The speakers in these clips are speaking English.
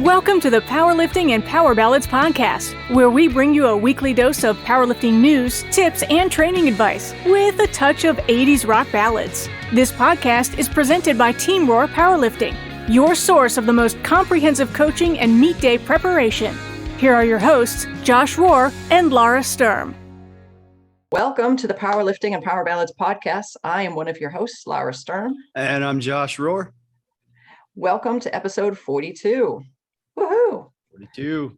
Welcome to the Powerlifting and Power Ballads podcast, where we bring you a weekly dose of powerlifting news, tips, and training advice with a touch of 80s rock ballads. This podcast is presented by Team Rohr Powerlifting, your source of the most comprehensive coaching and meet day preparation. Here are your hosts, Josh Rohr and Laura Sturm. Welcome to the Powerlifting and Power Ballads podcast. I am one of your hosts, Laura Sturm. And I'm Josh Rohr. Welcome to episode 42. Woohoo! 42.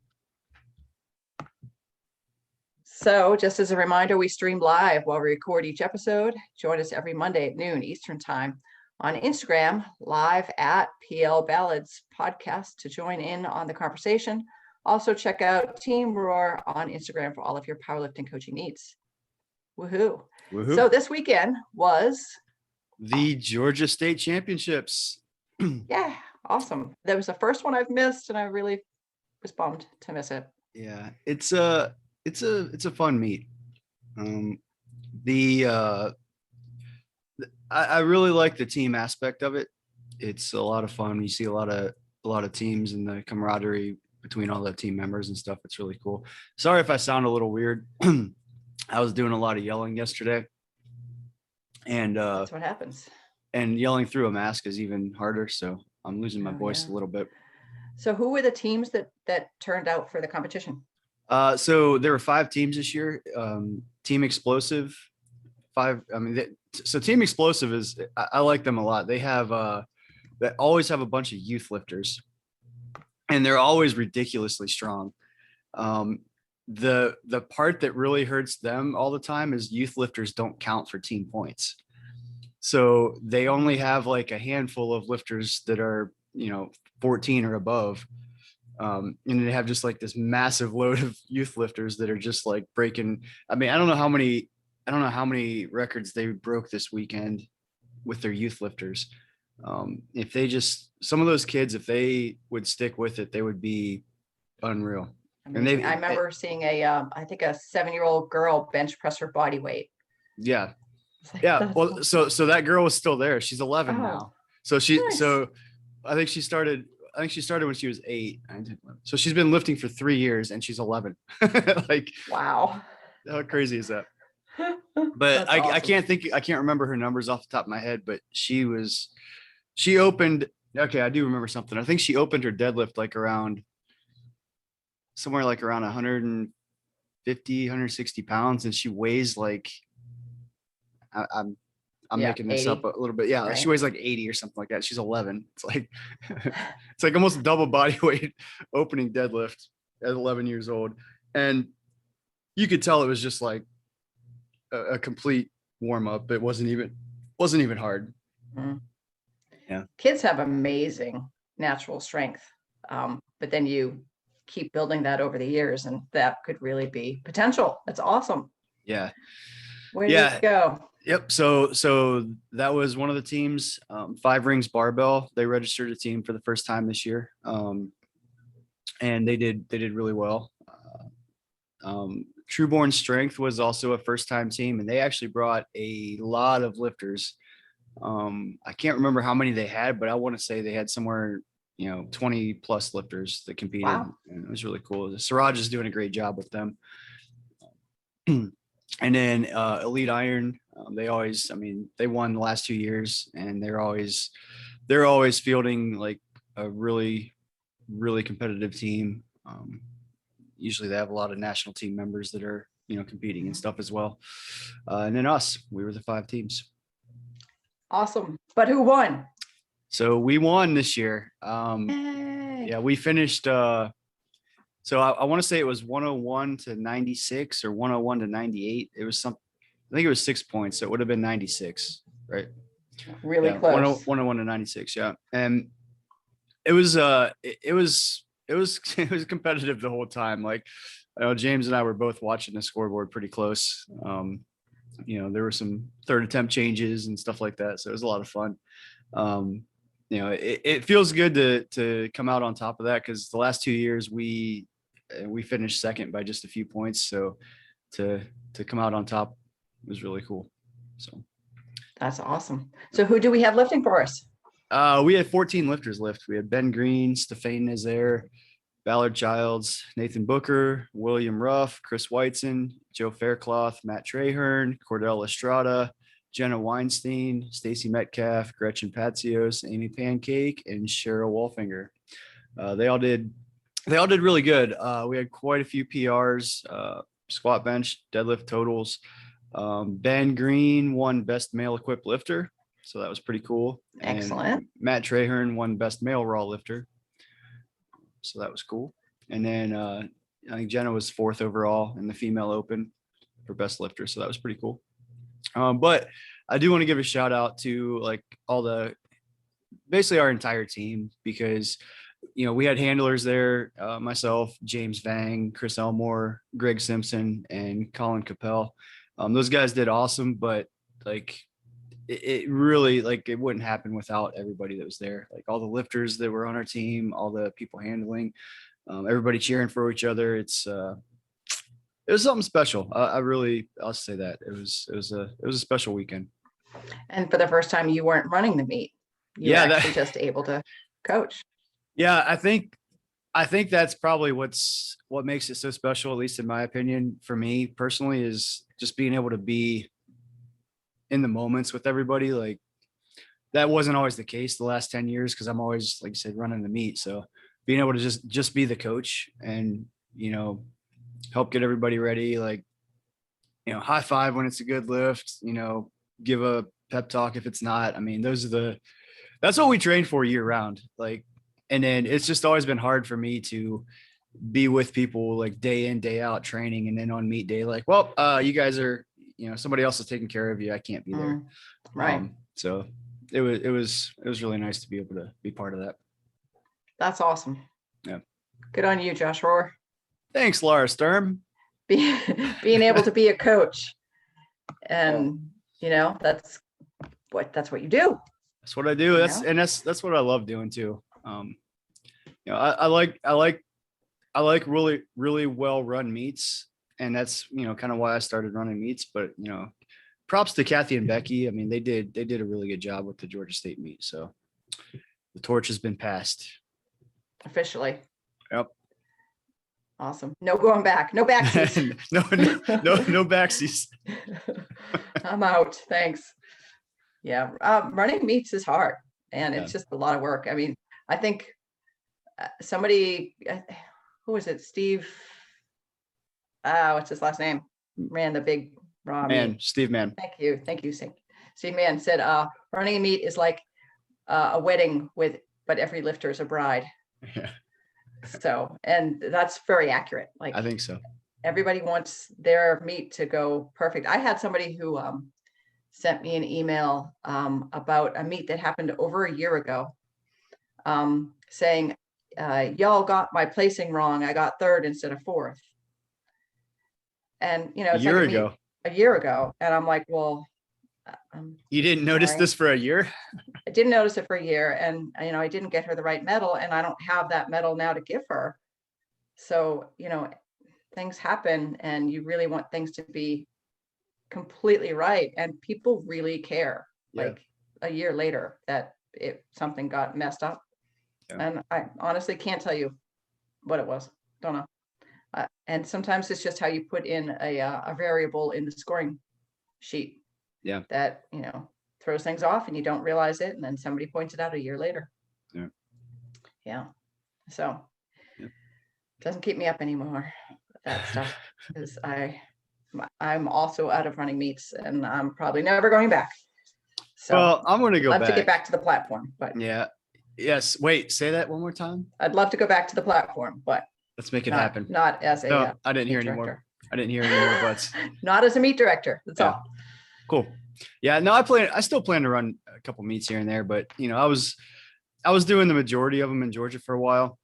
So just as a reminder, we stream live while we record each episode. Join us every Monday at noon Eastern Time on Instagram, live at PL Ballads Podcast to join in on the conversation. Also check out Team Rohr on Instagram for all of your powerlifting coaching needs. Woohoo. Woohoo. So this weekend was the Georgia State Championships. Yeah, awesome. That was the first one I've missed, and I really was bummed to miss it. Yeah, it's a fun meet. I really like the team aspect of it. It's a lot of fun. You see a lot of teams and the camaraderie between all the team members and stuff. It's really cool. Sorry if I sound a little weird. I was doing a lot of yelling yesterday, and That's what happens. And yelling through a mask is even harder. So I'm losing my voice a little bit. So who were the teams that turned out for the competition? So there were 5 teams this year. Team Explosive, 5. I mean, so Team Explosive is, I like them a lot. They have, they always have a bunch of youth lifters, and they're always ridiculously strong. The part that really hurts them all the time is youth lifters don't count for team points. So they only have like a handful of lifters that are, 14 or above. And they have just like this massive load of youth lifters that are just like breaking. I mean, I don't know how many records they broke this weekend with their youth lifters. If they some of those kids, if they would stick with it, they would be unreal. I remember seeing I think a 7-year-old girl bench press her body weight. Yeah. Like, yeah. Well, so that girl was still there. She's 11 now. So nice. I think she started when she was 8. So she's been lifting for 3 years and she's 11. Like, wow. How crazy is that? But awesome. I can't remember her numbers off the top of my head, but she opened, okay, I do remember something. I think she opened her deadlift like somewhere like around 150, 160 pounds. And she weighs like, I'm making this 80. up a little bit. Yeah. Right. She weighs like 80 or something like that. She's 11. It's like, it's like almost double body weight opening deadlift at 11 years old. And you could tell it was just like a complete warm up. It wasn't even hard. Mm-hmm. Yeah. Kids have amazing natural strength. But then you keep building that over the years, and that could really be potential. That's awesome. Yeah. Where did it go? Yep. So that was one of the teams, 5 Rings Barbell. They registered a team for the first time this year. And they did really well. Trueborn Strength was also a first time team, and they actually brought a lot of lifters. I can't remember how many they had, but I want to say they had somewhere, 20 plus lifters that competed. Wow. And it was really cool. Siraj is doing a great job with them. And then Elite Iron, they won the last 2 years, and they're always fielding like a really, really competitive team. Usually they have a lot of national team members that are, competing and stuff as well. And then we were the 5 teams. Awesome. But who won? So we won this year. Hey. Yeah, we finished. So I want to say it was 101 to 96 or 101 to 98. It was I think it was 6 points. So it would have been 96, right? Really close. 101 to 96. Yeah. And it was competitive the whole time. Like, James and I were both watching the scoreboard pretty close. There were some third attempt changes and stuff like that. So it was a lot of fun. It feels good to come out on top of that, because the last 2 years we finished second by just a few points. So to come out on top was really cool. So that's awesome. So who do we have lifting for us? We had 14 lifters lift. We had Ben Green, Stefan Nazaire, Ballard Childs, Nathan Booker, William Ruff, Chris Whiteson, Joe Faircloth, Matt Trahern, Cordell Estrada, Jenna Weinstein, Stacie Metcalfe, Gretchen Patzios, Amy Pancake, and Cheryl Wolfinger. They all did really good. We had quite a few PRs, squat, bench, deadlift totals. Ben Green won best male equipped lifter, so that was pretty cool. Excellent. And Matt Trahern won best male raw lifter, so that was cool. And then I think Jenna was 4th overall in the female open for best lifter, so that was pretty cool. But I do want to give a shout out to like basically our entire team, because we had handlers there, myself, James Vang, Chris Elmore, Greg Simpson, and Colin Capel. Those guys did awesome, but like it really, like, it wouldn't happen without everybody that was there. Like all the lifters that were on our team, all the people handling, everybody cheering for each other. It was something special. I'll say that it was a special weekend. And for the first time, you weren't running the meet. You were actually just able to coach. Yeah, I think that's probably what makes it so special, at least in my opinion, for me personally, is just being able to be in the moments with everybody. Like that wasn't always the case the last 10 years, because I'm always, like I said, running the meet. So being able to just be the coach and, help get everybody ready, like, high five when it's a good lift, give a pep talk if it's not. I mean, that's what we train for year round. Like, and then it's just always been hard for me to be with people like day in, day out training. And then on meet day, like, well, you guys are, somebody else is taking care of you. I can't be there. Right. So it was really nice to be able to be part of that. That's awesome. Yeah. Good on you, Josh Rohr. Thanks, Laura Sturm. Being able to be a coach, and that's what you do. That's what I do. That's what I love doing too. I like really, really well run meets, and that's kind of why I started running meets. But props to Kathy and Becky. I mean, they did a really good job with the Georgia State meet. So the torch has been passed Officially. Yep. Awesome. No going back. No backsies. no backsies. I'm out. Thanks. Yeah. Running meets is hard, and it's just a lot of work. I mean, I think somebody, who was it? Steve, what's his last name? Ran the big raw meet. Steve Mann. Thank you. Steve Mann said, running a meet is like a wedding but every lifter is a bride. Yeah. So, and that's very accurate. Like, I think so. Everybody wants their meet to go perfect. I had somebody who sent me an email about a meet that happened over a year ago, saying, y'all got my placing wrong. I got 3rd instead of 4th. And, it's a year ago. And I'm like, well, you didn't notice this for a year? I didn't notice it for a year, and I didn't get her the right medal, and I don't have that medal now to give her. So, things happen, and you really want things to be completely right, and people really care. Yeah. Like a year later that something got messed up. Yeah. And I honestly can't tell you what it was. Don't know. And sometimes it's just how you put in a variable in the scoring sheet. Yeah. That, throws things off, and you don't realize it. And then somebody points it out a year later. Yeah. Yeah. So doesn't keep me up anymore, that stuff, because I'm also out of running meets, and I'm probably never going back. So well, I'm going to go back. I'd love to get back to the platform, but yeah. Yes. Wait, say that one more time. I'd love to go back to the platform, but let's make it happen. Not as a I didn't hear anymore. I didn't hear any more buts. Not as a meet director. That's all. Cool. Yeah, no, I still plan to run a couple meets here and there, but I was doing the majority of them in Georgia for a while,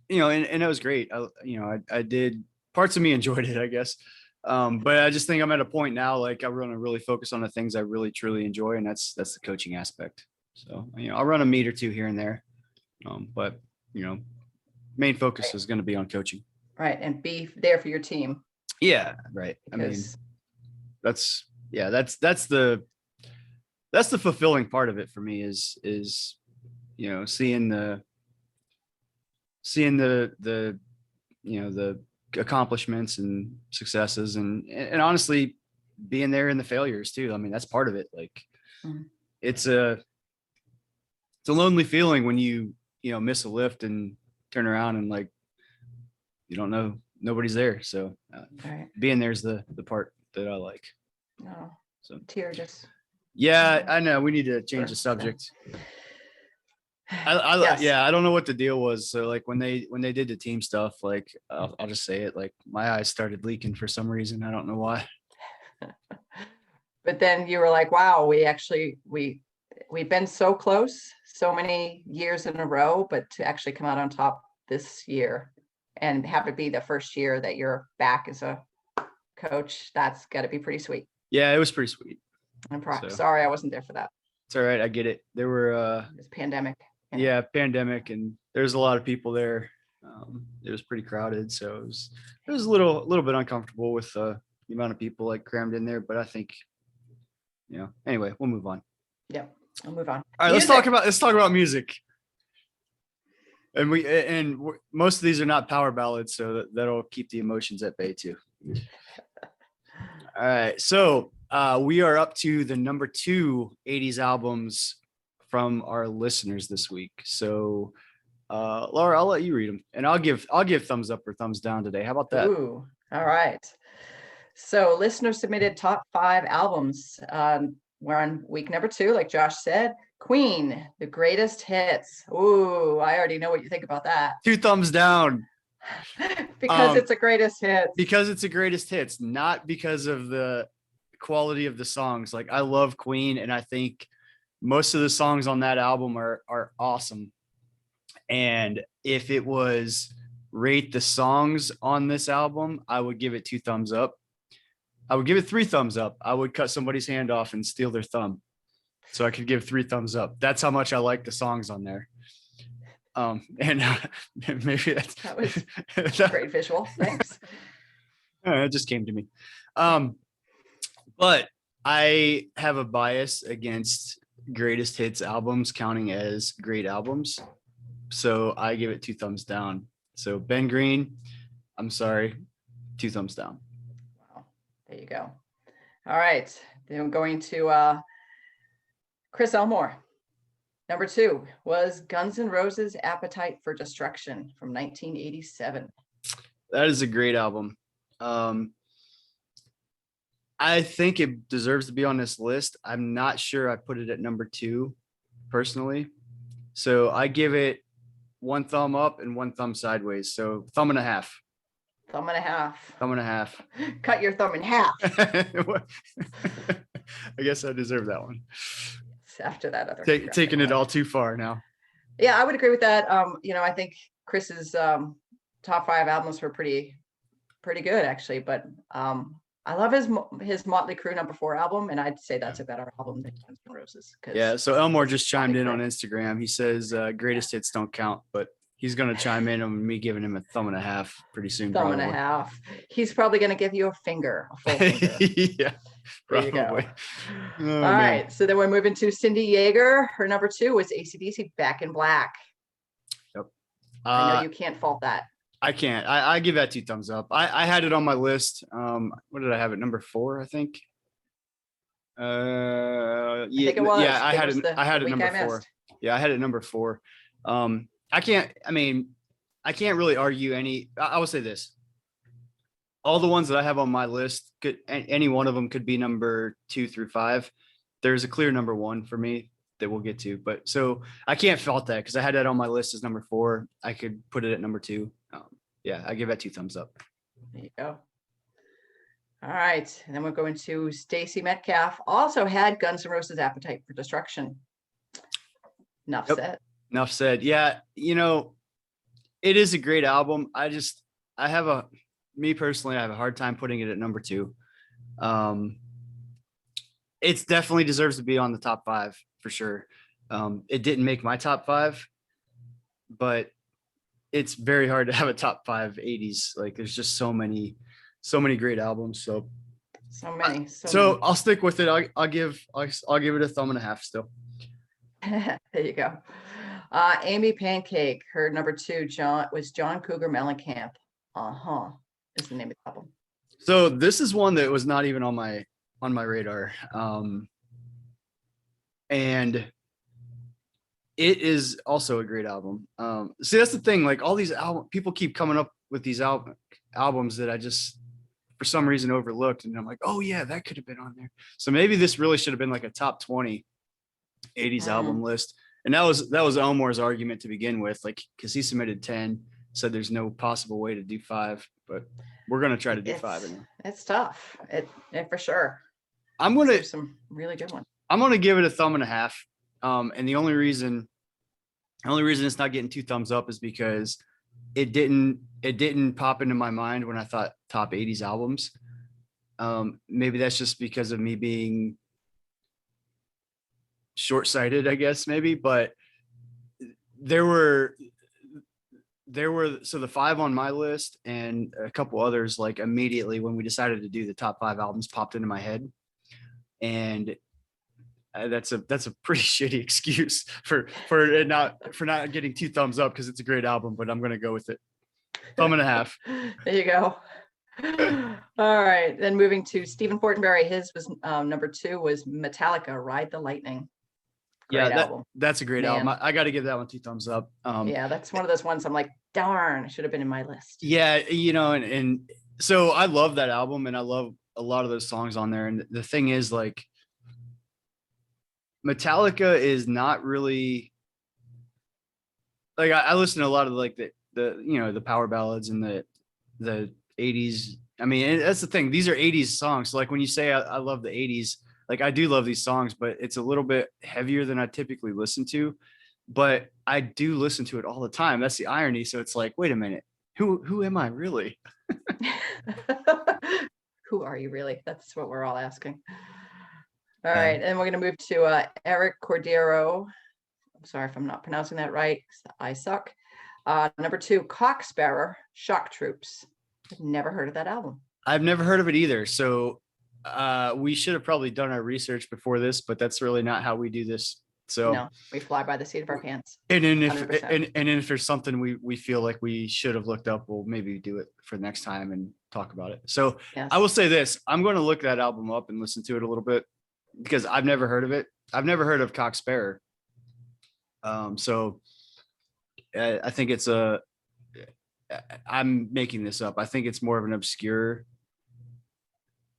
and it was great. I did, parts of me enjoyed it, I guess. But I just think I'm at a point now, like I want to really focus on the things I really truly enjoy. And that's the coaching aspect. So, I'll run a meet or two here and there. But main focus is going to be on coaching. Right. And be there for your team. Yeah. Right. Because that's the fulfilling part of it for me is seeing the the accomplishments and successes and honestly being there in the failures too. I mean, that's part of it. Like it's a lonely feeling when you miss a lift and turn around and like you don't know, nobody's there. So Right. being there's the part that I like. Oh, So tear just. yeah, I know we need to change the subject. Yes. Yeah, I don't know what the deal was. So like when they did the team stuff, like I'll just say it, like my eyes started leaking for some reason. I don't know why. But then you were like, wow, we've been so close so many years in a row, but to actually come out on top this year and have it be the first year that you're back as a coach, that's got to be pretty sweet. Yeah, it was pretty sweet. I'm sorry I wasn't there for that. It's all right. I get it. There were it was pandemic. Yeah, pandemic, and there's a lot of people there. It was pretty crowded, so it was a little bit uncomfortable with the amount of people like crammed in there. But I think, anyway, we'll move on. Yep, I'll move on. All right, let's talk about music. And most of these are not power ballads, so that'll keep the emotions at bay too. All right, so we are up to the number 2 80s albums from our listeners this week. So Laura, I'll let you read them, and I'll give thumbs up or thumbs down today. How about that? Ooh, all right. So listeners submitted top 5 albums. We're on week number 2, like Josh said. Queen, the greatest hits. Ooh, I already know what you think about that. 2 thumbs down. Because it's a greatest hits. Because it's a greatest hits, not because of the quality of the songs. Like I love Queen, and I think most of the songs on that album are awesome. And if it was rate the songs on this album, I would give it 2 thumbs up. I would give it 3 thumbs up. I would cut somebody's hand off and steal their thumb, so I could give 3 thumbs up. That's how much I like the songs on there. And maybe that was a great visual. Thanks. It just came to me. But I have a bias against greatest hits albums counting as great albums, so I give it 2 thumbs down. So Ben Green, I'm sorry, 2 thumbs down. Wow, there you go. All right, then I'm going to Chris Elmore. Number 2 was Guns N' Roses' Appetite for Destruction from 1987. That is a great album. I think it deserves to be on this list. I'm not sure I put it at number 2 personally. So I give it 1 thumb up and 1 thumb sideways. So thumb and a half. Thumb and a half. Thumb and a half. Cut your thumb in half. I guess I deserve that one. After that other taking it all too far now. Yeah, I would agree with that. I think Chris's top 5 albums were pretty good actually, but I love his Motley Crue number 4 album, and I'd say that's a better album than Guns N' Roses. Yeah, so Elmore just chimed in on Instagram. He says greatest hits don't count, but he's going to chime in on me giving him a thumb and a half pretty soon. Thumb and a half. He's probably going to give you a finger, a full finger. Yeah, probably. Oh, all right, so then we're moving to Cindi Jaeger. Her number 2 was ACDC, Back in Black. Yep. I know you can't fault that. I can't. I give that 2 thumbs up. I had it on my list. What did I have it? Number 4, I think. I think it was. Yeah, I had it number 4. Yeah, I had it number 4. I can't really argue any. I will say this. All the ones that I have on my list, any one of them could be number 2 through 5. There's a clear number 1 for me that we'll get to, but so I can't fault that because I had that on my list as number 4. I could put it at number 2. Yeah, I give that 2 thumbs up. There you go. All right, and then we're going to Stacie Metcalfe. Also had Guns N' Roses' Appetite for Destruction. Enough said. Enough said. Yeah, it is a great album. Me personally, I have a hard time putting it at number 2. It definitely deserves to be on the top 5 for sure. It didn't make my top 5, but it's very hard to have a top 5 80s. Like there's just so many great albums. So many. I'll stick with it. I'll give it a thumb and a half still. There you go. Amy Pancake, her number 2, was John Cougar Mellencamp. Is the name of the album. So this is one that was not even on my radar. And it is also a great album. See, that's the thing. Like all these people keep coming up with these albums that I just, for some reason, overlooked. And I'm like, oh yeah, that could have been on there. So maybe this really should have been like a top 20 80s album list. And that was Elmore's argument to begin with, like, because he submitted 10, said there's no possible way to do 5, but we're gonna try to do 5. Anyway. It's tough. It for sure. There's some really good ones. I'm gonna give it a 1.5 thumbs. And the only reason it's not getting 2 thumbs up is because it didn't pop into my mind when I thought top 80s albums. Maybe that's just because of me being short-sighted, I guess, maybe, but there were so the 5 on my list and a couple others, like immediately when we decided to do the top 5 albums, popped into my head. And that's a pretty shitty excuse for not getting 2 thumbs up, because it's a great album, but I'm gonna go with it. 1.5 thumbs. There you go. All right, then moving to Stephen Fortenberry, his was number 2 was Metallica, Ride the Lightning. Great album. That's a great album. I got to give that one 2 thumbs up. Yeah, that's one of those ones I'm like, darn, it should have been in my list. Yeah, and so I love that album, and I love a lot of those songs on there. And the thing is, like, Metallica is not really like, I listen to a lot of like the power ballads and the 80s. I mean, that's the thing. These are 80s songs. So like when you say I love the 80s, like I do love these songs, but it's a little bit heavier than I typically listen to. But I do listen to it all the time. That's the irony. So it's like, wait a minute, who am I really? Who are you really? That's what we're all asking. All right, and we're going to move to Eric Cordeiro. I'm sorry if I'm not pronouncing that right. I suck. Number 2, Sparrer, Shock Troops. I've never heard of that album. I've never heard of it either. So we should have probably done our research before this, but that's really not how we do this. So no, we fly by the seat of our pants. And then if there's something we feel like we should have looked up, we'll maybe do it for next time and talk about it. So yes. I will say this: I'm going to look that album up and listen to it a little bit, because I've never heard of it. I've never heard of Sparrer. So I think it's I'm making this up. I think it's more of an obscure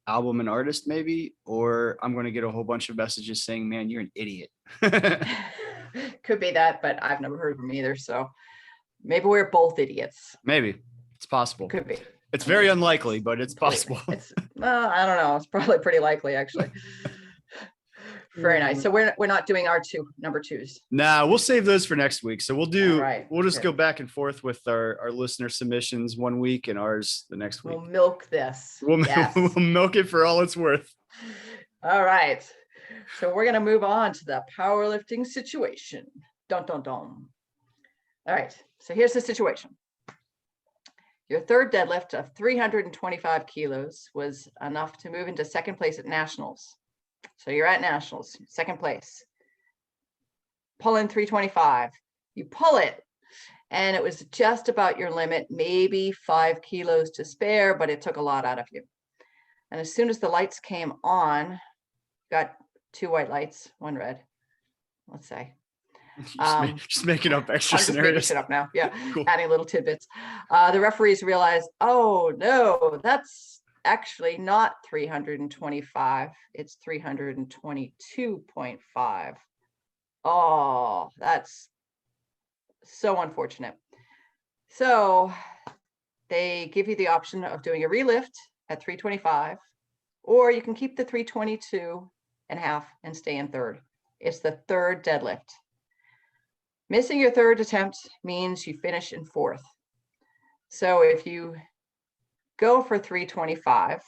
album and artist, maybe, or I'm going to get a whole bunch of messages saying, man, you're an idiot. Could be that, but I've never heard of him either. So maybe we're both idiots. Maybe it's possible. Could be. It's very unlikely, but it's possible. I don't know. It's probably pretty likely, actually. Very nice. So we're not doing our number 2s. Nah, we'll save those for next week. So we'll just go back and forth with our listener submissions one week and ours the next week. We'll milk this. We'll milk it for all it's worth. All right. So we're going to move on to the powerlifting situation. Dun, dun, dun. All right. So here's the situation. Your third deadlift of 325 kilos was enough to move into second place at nationals. So you're at nationals, second place. Pull in 325. You pull it, and it was just about your limit, maybe 5 kilos to spare, but it took a lot out of you. And as soon as the lights came on, got 2 white lights, 1 red, let's say. Just making up extra scenarios. Making shit up now. Yeah, cool. Adding little tidbits. The referees realized, oh no, that's actually not 325. It's 322.5. Oh, that's so unfortunate. So they give you the option of doing a relift at 325, or you can keep the 322 and a half and stay in third. It's the third deadlift. Missing your third attempt means you finish in fourth. So if you go for 325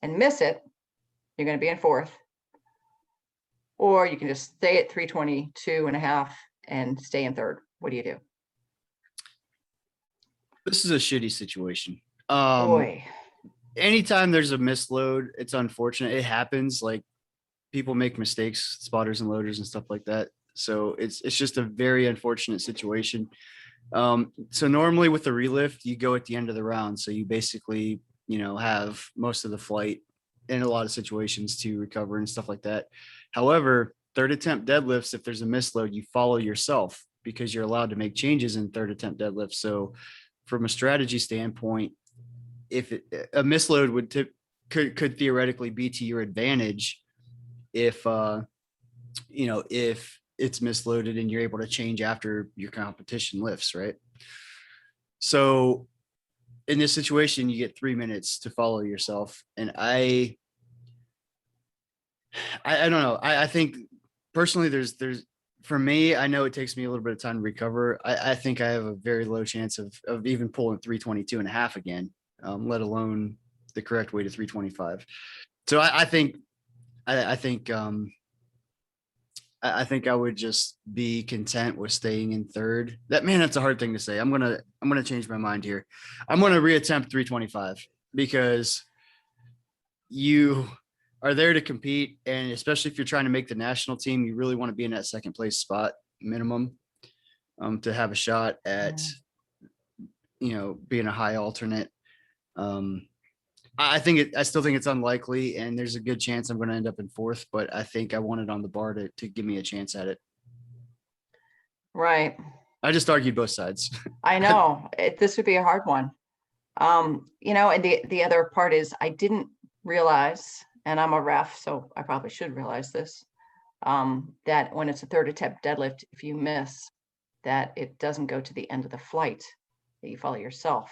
and miss it, you're going to be in fourth. Or you can just stay at 322 and a half and stay in third. What do you do? This is a shitty situation. Boy. Anytime there's a misload, it's unfortunate. It happens. Like, people make mistakes, spotters and loaders and stuff like that. So it's just a very unfortunate situation. So normally with the relift, you go at the end of the round. So you basically, have most of the flight in a lot of situations to recover and stuff like that. However, third attempt deadlifts, if there's a misload, you follow yourself because you're allowed to make changes in third attempt deadlifts. So from a strategy standpoint, if a misload could theoretically be to your advantage if if it's misloaded and you're able to change after your competition lifts, right? So in this situation, you get 3 minutes to follow yourself. And I don't know. I think personally there's for me, I know it takes me a little bit of time to recover. I think I have a very low chance of even pulling 322.5 again, let alone the correct way to 325. So I think I would just be content with staying in third. That's a hard thing to say. I'm gonna change my mind here. I'm gonna reattempt 325 because you are there to compete, and especially if you're trying to make the national team, you really want to be in that second place spot minimum, to have a shot at being a high alternate. I still think it's unlikely, and there's a good chance I'm going to end up in fourth, but I think I want it on the bar to give me a chance at it. Right. I just argued both sides. I know this would be a hard one. And the other part is I didn't realize, and I'm a ref, so I probably should realize this, that when it's a third attempt deadlift, if you miss, that it doesn't go to the end of the flight, that you follow yourself.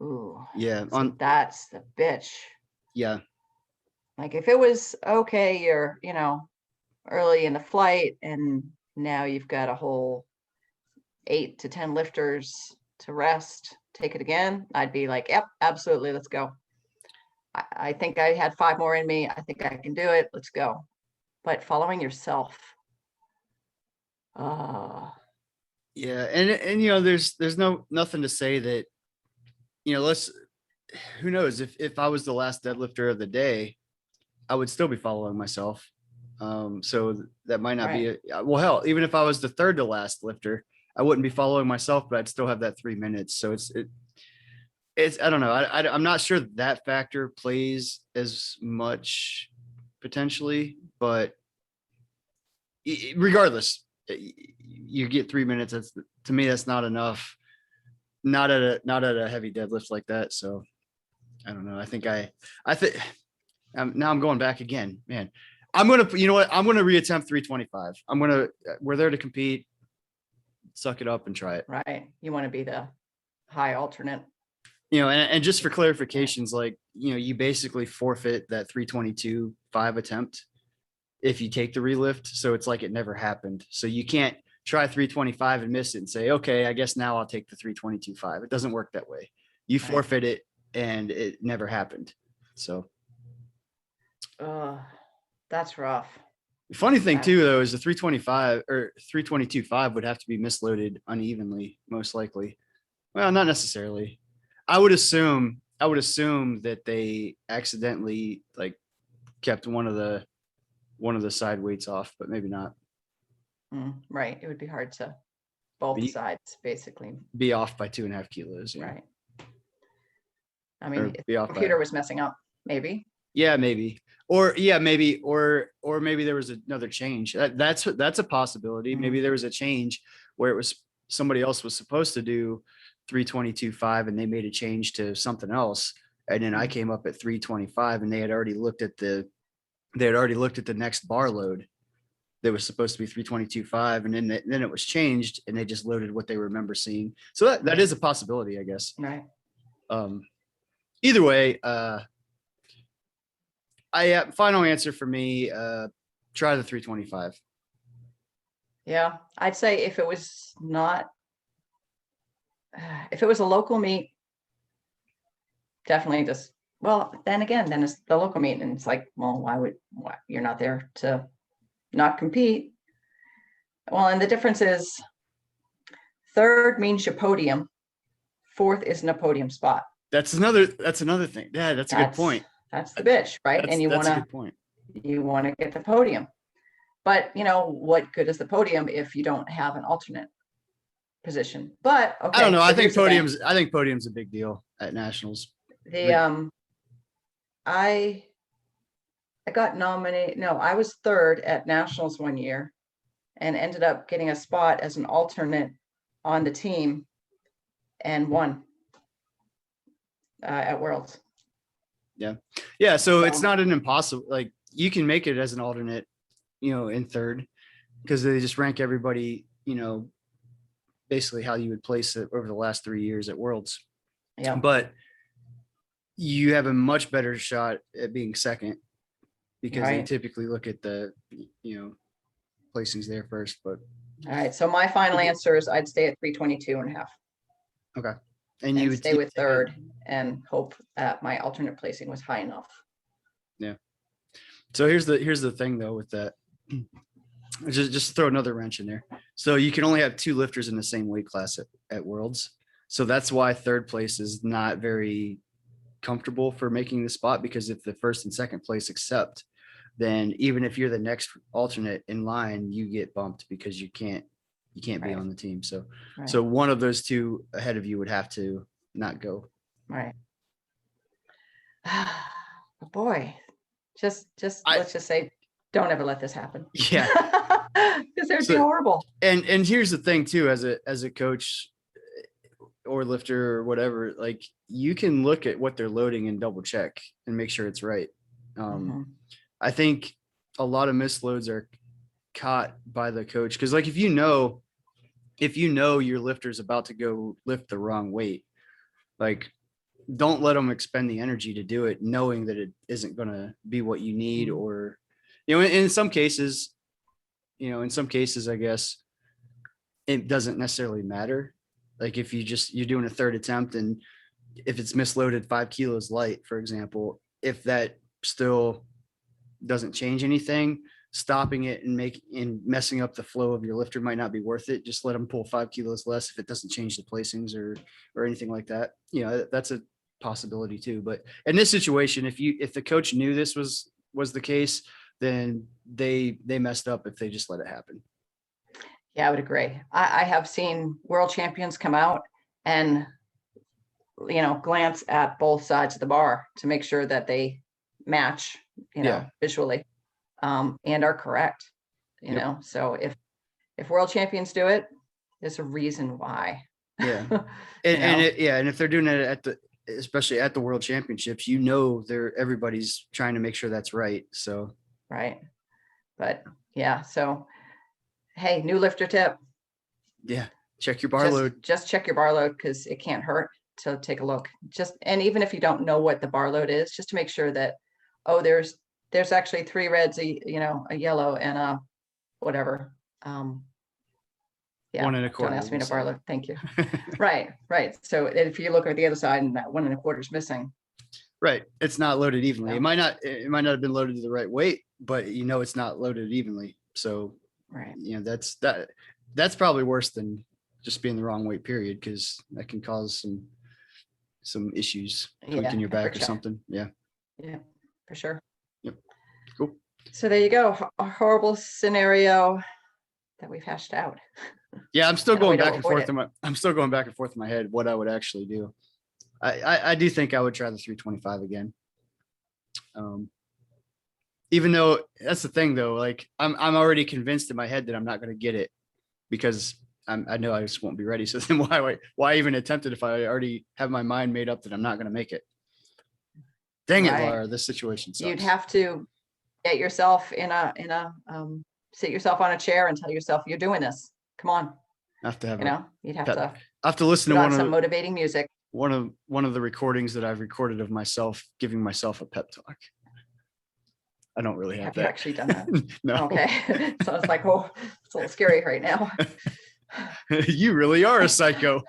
Ooh. Yeah. So that's the bitch. Yeah. Like if it was okay, you're, early in the flight and now you've got a whole 8 to 10 lifters to rest, take it again, I'd be like, yep, absolutely, let's go. I think I had 5 more in me. I think I can do it. Let's go. But following yourself. Yeah. And there's nothing to say that, who knows if I was the last deadlifter of the day, I would still be following myself. So that might not be well, hell, even if I was the third to last lifter, I wouldn't be following myself, but I'd still have that 3 minutes. So it's I don't know. I'm not sure that factor plays as much potentially, but regardless, you get 3 minutes. To me, that's not enough. Not at a heavy deadlift like that. So I don't know. I think now I'm going back again, man. I'm going to reattempt 325. We're there to compete, suck it up and try it. Right. You want to be the high alternate. And just for clarifications, like, you basically forfeit that 322.5 attempt if you take the relift. So it's like it never happened. So you can't try 325 and miss it and say, okay, I guess now I'll take the 322.5. It doesn't work that way. You forfeit it and it never happened. So. That's rough. The funny thing too, though, is the 325 or 322.5 would have to be misloaded unevenly, most likely. Well, not necessarily. I would assume that they accidentally kept one of the side weights off, but maybe not. Right. It would be hard to both sides basically be off by 2.5 kilos. Yeah. Right. I mean, if the computer was messing up, maybe. Yeah, maybe. Or maybe there was another change. That's a possibility. Mm-hmm. Maybe there was a change where it was somebody else was supposed to do 322.5 and they made a change to something else. And then I came up at 325 and they had already looked at the next bar load that was supposed to be 322.5. And then it was changed and they just loaded what they remember seeing. So that is a possibility, I guess. Right. Either way, final answer for me, try the 325. Yeah. I'd say if it was a local meet, definitely then it's the local meet and it's like, well, why you're not there to not compete? Well, and the difference is third means your podium. Fourth isn't a podium spot. That's another thing. Yeah, that's a good point. That's the bitch, right? And you want to get the podium. But what good is the podium if you don't have an alternate position? But okay, I don't know. so I think here's the thing. podium's a big deal at nationals. I got nominated. No, I was third at nationals one year and ended up getting a spot as an alternate on the team and won at Worlds. Yeah. So it's not an impossible, like you can make it as an alternate, in third, because they just rank everybody, basically how you would place it over the last 3 years at Worlds. Yeah. But you have a much better shot at being second because they Right. typically look at the, placings there first. But All right. So my final answer is I'd stay at 322.5 okay. and you would stay with third and hope that my alternate placing was high enough. Yeah. So here's the thing though with that. Just throw another wrench in there. So you can only have 2 lifters in the same weight class at Worlds. So that's why third place is not very comfortable for making the spot, because if the first and second place accept, then even if you're the next alternate in line, you get bumped because you can't be Right. on the team. So Right. so one of those 2 ahead of you would have to not go. Right. Boy, let's just say, don't ever let this happen. Yeah. Because it would be horrible. And here's the thing too, as a coach or lifter or whatever, like you can look at what they're loading and double check and make sure it's right. I think a lot of misloads are caught by the coach because, like, if you know your lifter's about to go lift the wrong weight, like don't let them expend the energy to do it, knowing that it isn't going to be what you need, or in some cases, I guess it doesn't necessarily matter. Like if you're doing a third attempt and if it's misloaded 5 kilos light, for example, if that still doesn't change anything, stopping it and messing up the flow of your lifter might not be worth it. Just let them pull 5 kilos less if it doesn't change the placings or anything like that. That's a possibility too. But in this situation, if the coach knew this was the case, then they messed up if they just let it happen. Yeah, I would agree. I have seen world champions come out and, glance at both sides of the bar to make sure that they match, visually, and are correct, Yep. So if world champions do it, there's a reason why. Yeah. And if they're doing it especially at the world championships, everybody's trying to make sure that's right. So. Right. But yeah, so hey, new lifter tip. Yeah. Check your bar load. Just check your bar load because it can't hurt to take a look. And even if you don't know what the bar load is, just to make sure that, there's actually 3 reds, a yellow and a whatever. Yeah. 1 1/4. Don't ask me to bar load. Thank you. Right. So if you look at the other side and that 1 1/4 is missing. Right. It's not loaded evenly. Yeah. It might not have been loaded to the right weight, but it's not loaded evenly. So, right. That's probably worse than just being the wrong weight, period, because that can cause some issues tweaking your back or something. Yeah. Yeah, for sure. Yep. Cool. So there you go. A horrible scenario that we've hashed out. Yeah, I'm still going back and forth in my head what I would actually do. I do think I would try the 325 again. Even though that's the thing though, like I'm already convinced in my head that I'm not going to get it because I know I just won't be ready. So then why even attempt it if I already have my mind made up that I'm not going to make it? Dang it, Laura, this situation sucks. You'd have to get yourself sit yourself on a chair and tell yourself you're doing this. Come on. You'd have to listen to some motivating music. One of the recordings that I've recorded of myself giving myself a pep talk. I don't really have that. You actually done that? No. Okay. So it's like, it's a little scary right now. You really are a psycho.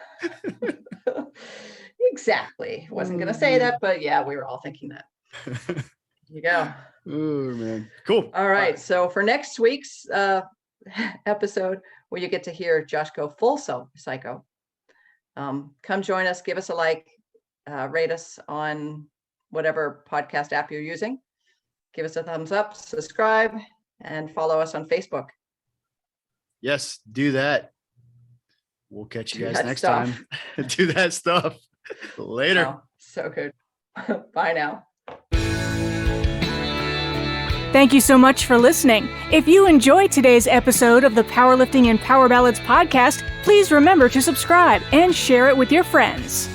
Exactly. Wasn't going to say that, but yeah, we were all thinking that. Here you go. Oh man. Cool. All right. So for next week's episode, where you get to hear Josh go full psycho, come join us, give us a like, rate us on whatever podcast app you're using. Give us a thumbs up, subscribe, and follow us on Facebook. Yes, do that. We'll catch you Do guys that next stuff. time. Do that stuff. Later. Oh, so good. Bye now. Thank you so much for listening. If you enjoyed today's episode of the Powerlifting and Power Ballads podcast, please remember to subscribe and share it with your friends.